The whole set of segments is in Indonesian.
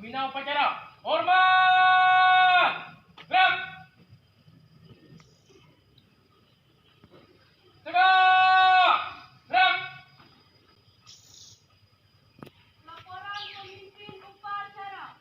Pembina upacara, hormat! Gerak! Tegak! Gerak! Laporan pemimpin upacara.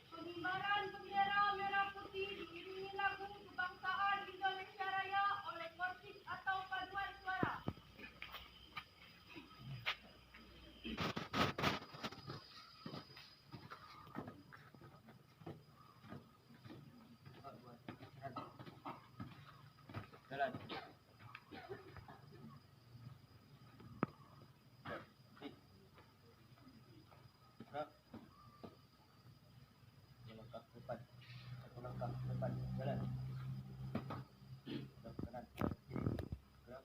Pengibaran bendera merah putih diiringi lagu kebangsaan Indonesia Raya oleh korsis atau paduan suara. Jalan. Gerak. Langkah ke depan. Satu langkah ke depan. Jalan. Gerak kanan. Kiri. Gerak.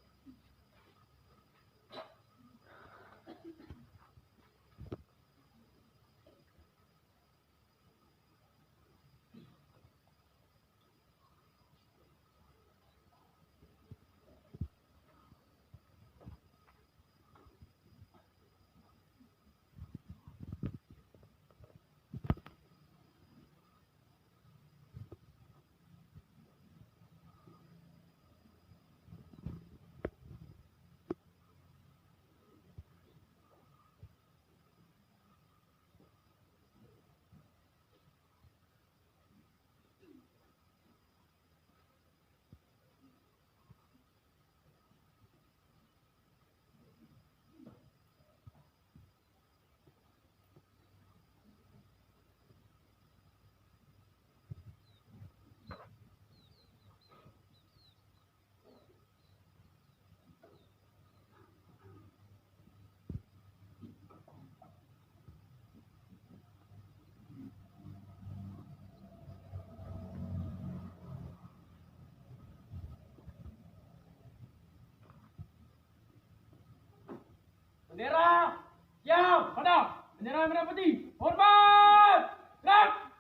Bendera, siap, hadap. Bendera merah putih, hormat! Gerak!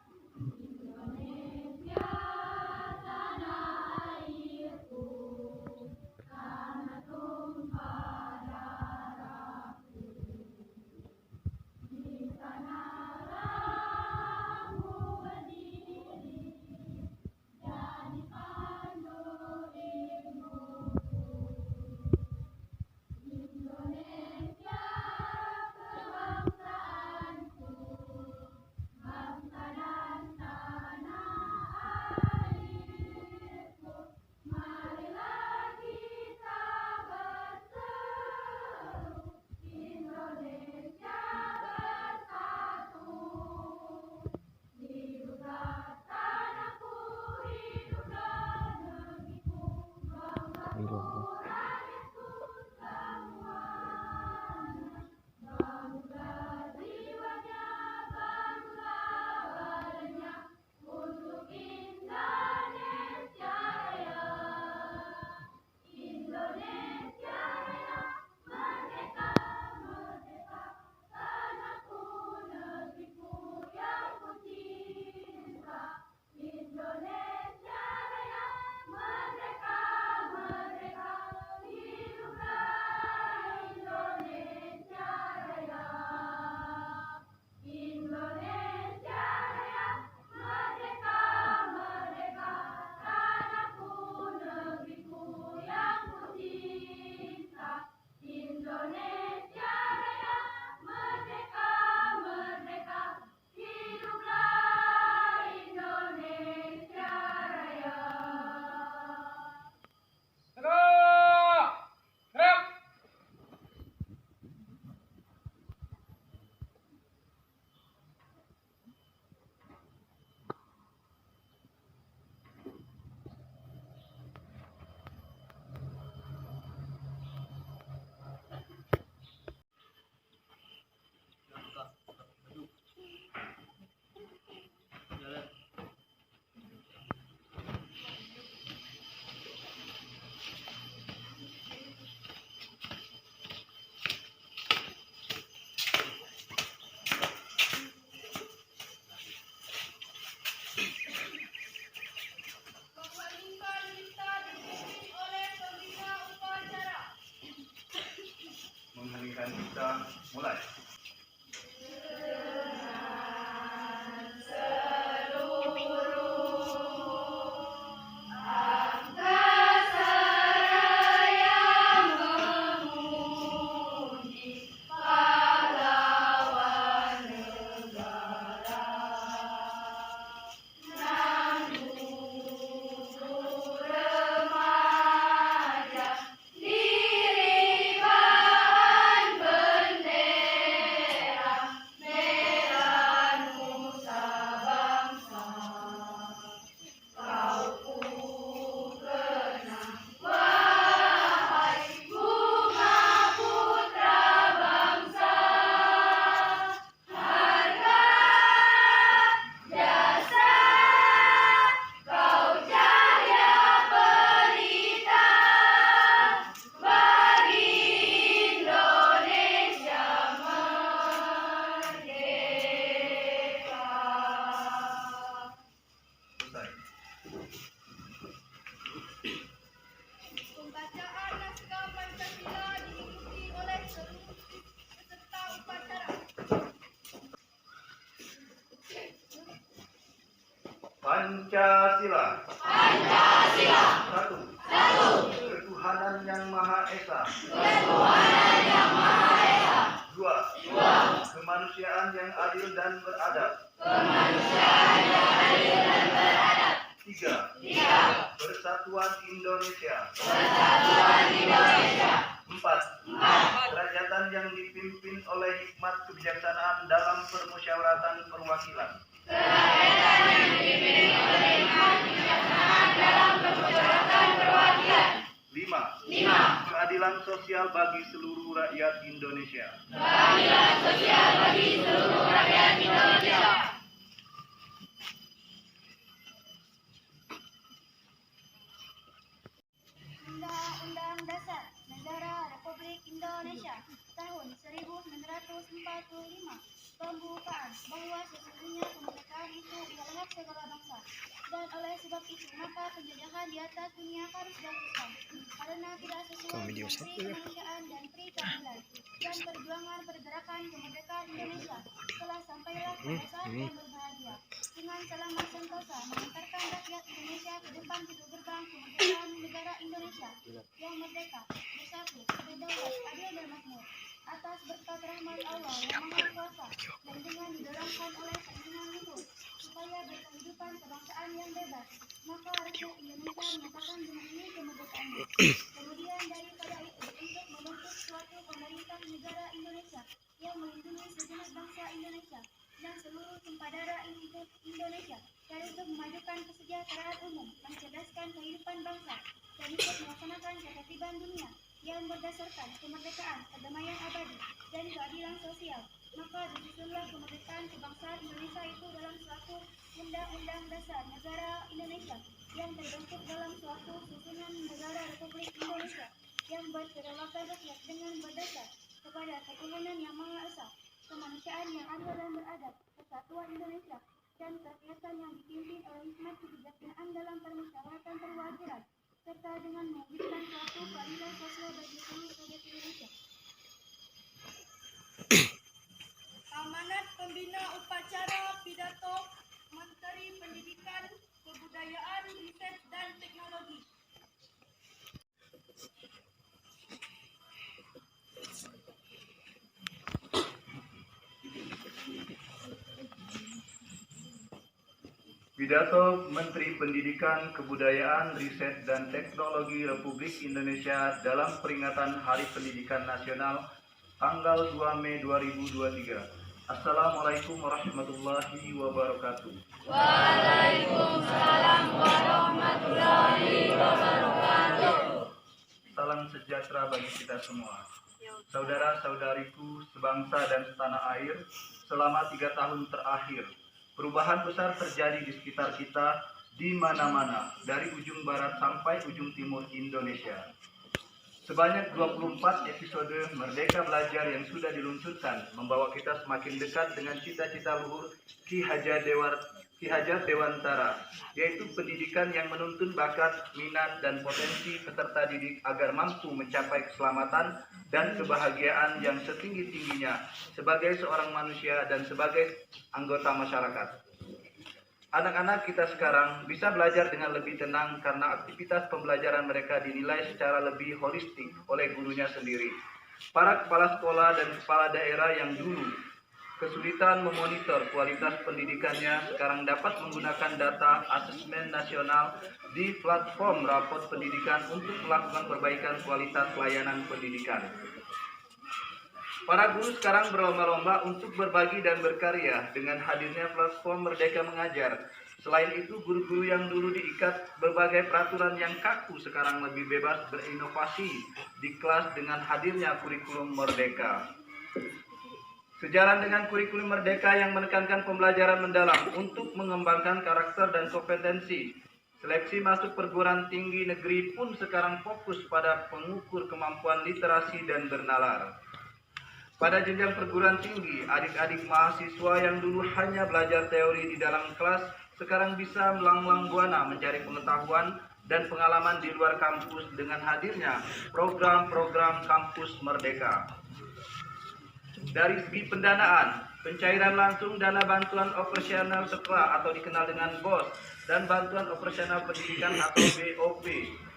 dan kita mulai. Pembacaan naskah Pancasila diikuti oleh seluruh peserta upacara. Pancasila. Pancasila. Satu. Satu. Ketuhanan yang Maha Esa. Ketuhanan yang Maha Esa. Dua. Dua. Kemanusiaan yang adil dan beradab. Kemanusiaan yang adil dan beradab. Tiga. Tiga. Persatuan Indonesia. Persatuan Indonesia. Empat. Empat. Kerajaan yang dipimpin oleh hikmat kebijaksanaan dalam permusyawaratan perwakilan. Kerajaan yang dipimpin oleh hikmat kebijaksanaan dalam permusyawaratan perwakilan. Lima. Lima. Keadilan sosial bagi seluruh rakyat Indonesia. Keadilan sosial bagi seluruh rakyat Indonesia. Undang-Undang Dasar Negara Republik Indonesia tahun 1945 pembukaan bahwa sesungguhnya kemerdekaan itu ialah hak segala bangsa, dan oleh sebab itu maka penjajahan di atas dunia harus dihapuskan karena tidak sesuai dengan pri kemanusiaan dan pri keadilan, dan perjuangan pergerakan kemerdekaan Indonesia telah sampailah pada saat yang berbahagia dengan selamat sentosa mengantarkan rakyat Indonesia ke depan pintu gerbang kemerdekaan negara Indonesia yang merdeka, bersatu, berdaulat, adil dan makmur atas berkat rahmat Allah yang Maha Kuasa, dan dengan didorongkan oleh keinginan luhur supaya berkehidupan kebangsaan yang bebas, maka rakyat Indonesia menyatakan dengan ini kemerdekaannya. Kemudian daripada itu untuk membentuk suatu pemerintah negara Indonesia yang melindungi segenap bangsa Indonesia dan seluruh tumpah darah Indonesia, dan untuk memajukan kesejahteraan umum, mencerdaskan kehidupan bangsa, dan untuk melaksanakan ketertiban dunia yang berdasarkan kemerdekaan, kedamaian abadi, dan keadilan sosial. Maka disusunlah kemerdekaan kebangsaan Indonesia itu dalam suatu Undang-Undang Dasar Negara Indonesia yang terbentuk dalam suatu susunan negara Republik Indonesia yang berkedaulatan rakyat dengan berdasar kepada ketuhanan yang Maha Esa, kemanusiaan yang adil dan beradab, persatuan Indonesia, dan kerakyatan yang dipimpin oleh hikmat kebijaksanaan dalam permusyawaratan perwakilan, serta dengan mewujudkan suatu keadilan sosial bagi seluruh rakyat Indonesia. Amanat Pembina Upacara Pidato Menteri Pendidikan, Kebudayaan, Riset, dan Teknologi. Pidato Menteri Pendidikan, Kebudayaan, Riset, dan Teknologi Republik Indonesia dalam peringatan Hari Pendidikan Nasional tanggal 2 Mei 2023. Assalamualaikum warahmatullahi wabarakatuh. Waalaikumsalam warahmatullahi wabarakatuh. Salam sejahtera bagi kita semua. Saudara-saudariku sebangsa dan setanah air, selama 3 tahun terakhir, perubahan besar terjadi di sekitar kita, di mana-mana, dari ujung barat sampai ujung timur Indonesia. Sebanyak 24 episode Merdeka Belajar yang sudah diluncurkan membawa kita semakin dekat dengan cita-cita luhur Ki Ki Hajar Dewantara, yaitu pendidikan yang menuntun bakat, minat, dan potensi peserta didik agar mampu mencapai keselamatan dan kebahagiaan yang setinggi-tingginya sebagai seorang manusia dan sebagai anggota masyarakat. Anak-anak kita sekarang bisa belajar dengan lebih tenang karena aktivitas pembelajaran mereka dinilai secara lebih holistik oleh gurunya sendiri. Para kepala sekolah dan kepala daerah yang dulu kesulitan memonitor kualitas pendidikannya sekarang dapat menggunakan data asesmen nasional di platform rapor pendidikan untuk melakukan perbaikan kualitas layanan pendidikan. Para guru sekarang berlomba-lomba untuk berbagi dan berkarya dengan hadirnya platform Merdeka Mengajar. Selain itu, guru-guru yang dulu diikat berbagai peraturan yang kaku sekarang lebih bebas berinovasi di kelas dengan hadirnya kurikulum Merdeka. Sejalan dengan kurikulum Merdeka yang menekankan pembelajaran mendalam untuk mengembangkan karakter dan kompetensi, seleksi masuk perguruan tinggi negeri pun sekarang fokus pada pengukur kemampuan literasi dan bernalar. Pada jenjang perguruan tinggi, adik-adik mahasiswa yang dulu hanya belajar teori di dalam kelas, sekarang bisa melanglang buana mencari pengetahuan dan pengalaman di luar kampus dengan hadirnya program-program kampus Merdeka. Dari segi pendanaan, pencairan langsung dana bantuan operasional sekolah atau dikenal dengan BOS dan bantuan operasional pendidikan atau BOP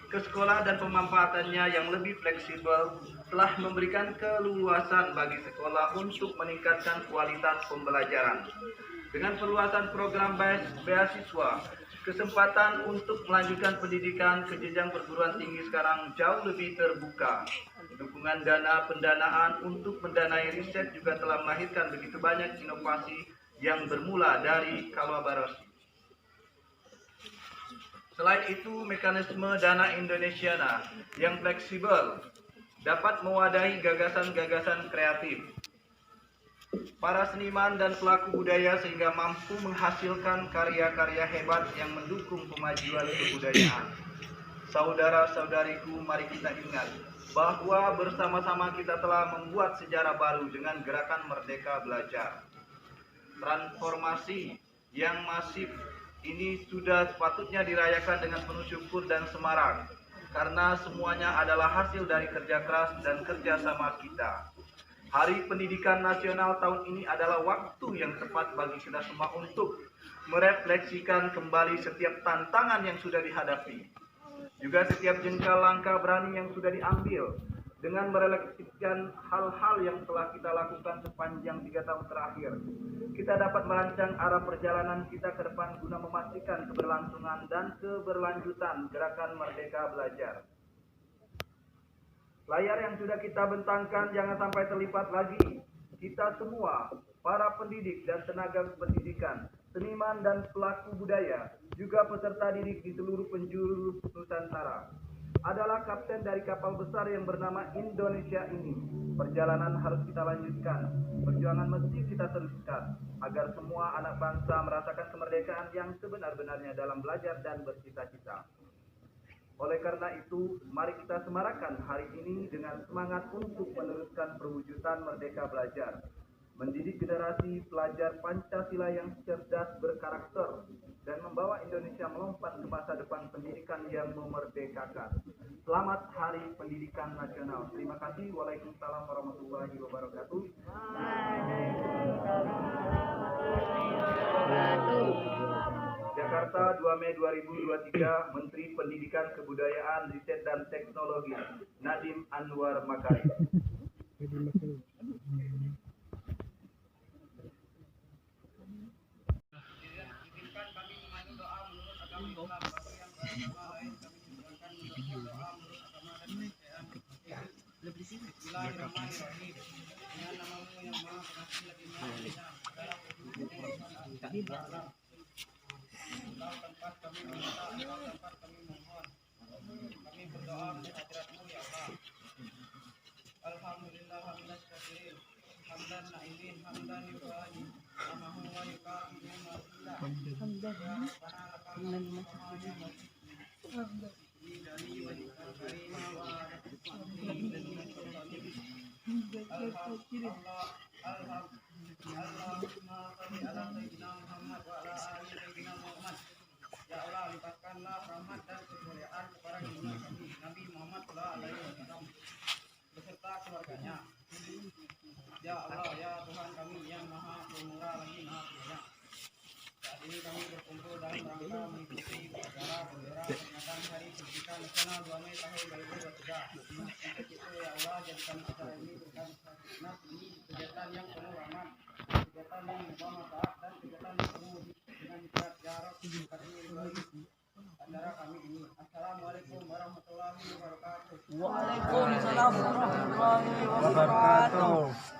ke sekolah dan pemanfaatannya yang lebih fleksibel telah memberikan keleluasan bagi sekolah untuk meningkatkan kualitas pembelajaran. Dengan perluasan program beasiswa, kesempatan untuk melanjutkan pendidikan ke jenjang perguruan tinggi sekarang jauh lebih terbuka. Dukungan dana pendanaan untuk mendanai riset juga telah melahirkan begitu banyak inovasi yang bermula dari kolaborasi. Selain itu, mekanisme dana Indonesiana yang fleksibel dapat mewadahi gagasan-gagasan kreatif para seniman dan pelaku budaya sehingga mampu menghasilkan karya-karya hebat yang mendukung kemajuan kebudayaan. Saudara-saudariku, mari kita ingat bahwa bersama-sama kita telah membuat sejarah baru dengan gerakan Merdeka Belajar. Transformasi yang masif ini sudah sepatutnya dirayakan dengan penuh syukur dan semarak, karena semuanya adalah hasil dari kerja keras dan kerjasama kita. Hari Pendidikan Nasional tahun ini adalah waktu yang tepat bagi kita semua untuk merefleksikan kembali setiap tantangan yang sudah dihadapi, juga setiap jengkal langkah berani yang sudah diambil, dengan merefleksikan hal-hal yang telah kita lakukan sepanjang 3 tahun terakhir. Kita dapat merancang arah perjalanan kita ke depan guna memastikan keberlangsungan dan keberlanjutan gerakan Merdeka Belajar. Layar yang sudah kita bentangkan jangan sampai terlipat lagi. Kita semua, para pendidik dan tenaga pendidikan, seniman dan pelaku budaya, juga peserta didik di seluruh penjuru Nusantara, adalah kapten dari kapal besar yang bernama Indonesia ini. Perjalanan harus kita lanjutkan, perjuangan mesti kita teruskan, agar semua anak bangsa merasakan kemerdekaan yang sebenar-benarnya dalam belajar dan bercita-cita. Oleh karena itu, mari kita semarakkan hari ini dengan semangat untuk meneruskan perwujudan Merdeka Belajar, mendidik generasi pelajar Pancasila yang cerdas, berkarakter, dan membawa Indonesia melompat ke masa depan pendidikan yang memerdekakan. Selamat Hari Pendidikan Nasional. Terima kasih. Waalaikumsalam warahmatullahi wabarakatuh. Jakarta, 2 Mei 2023, Menteri Pendidikan, Kebudayaan, Riset dan Teknologi, Nadiem Anwar Makarim. Alhamdulillah hamdan katsiran hamdan na'imin hamdan yubahi amahu wa yukafi'u ma'illah Allahumma salli ala sayyidina Muhammad wa ala alihi keluarganya. Ya Allah, ya Tuhan kami yang maha pemurah lagi maha penyayang. Saat ini kami berkumpul dalam rangka mengikuti upacara bendera peringatan Hari Pendidikan Nasional 2 Mei tahun 2023. Untuk itu ya Allah, jadikan acara ini berkat kegiatan yang penuh rahmat, kegiatan yang membawa manfaat, dan kegiatan yang penuh dengan hikmat ya Rabbi acara kami ini. Assalamualaikum warahmatullahi wabarakatuh. Waalaikumsalam warahmatullahi wabarakatuh.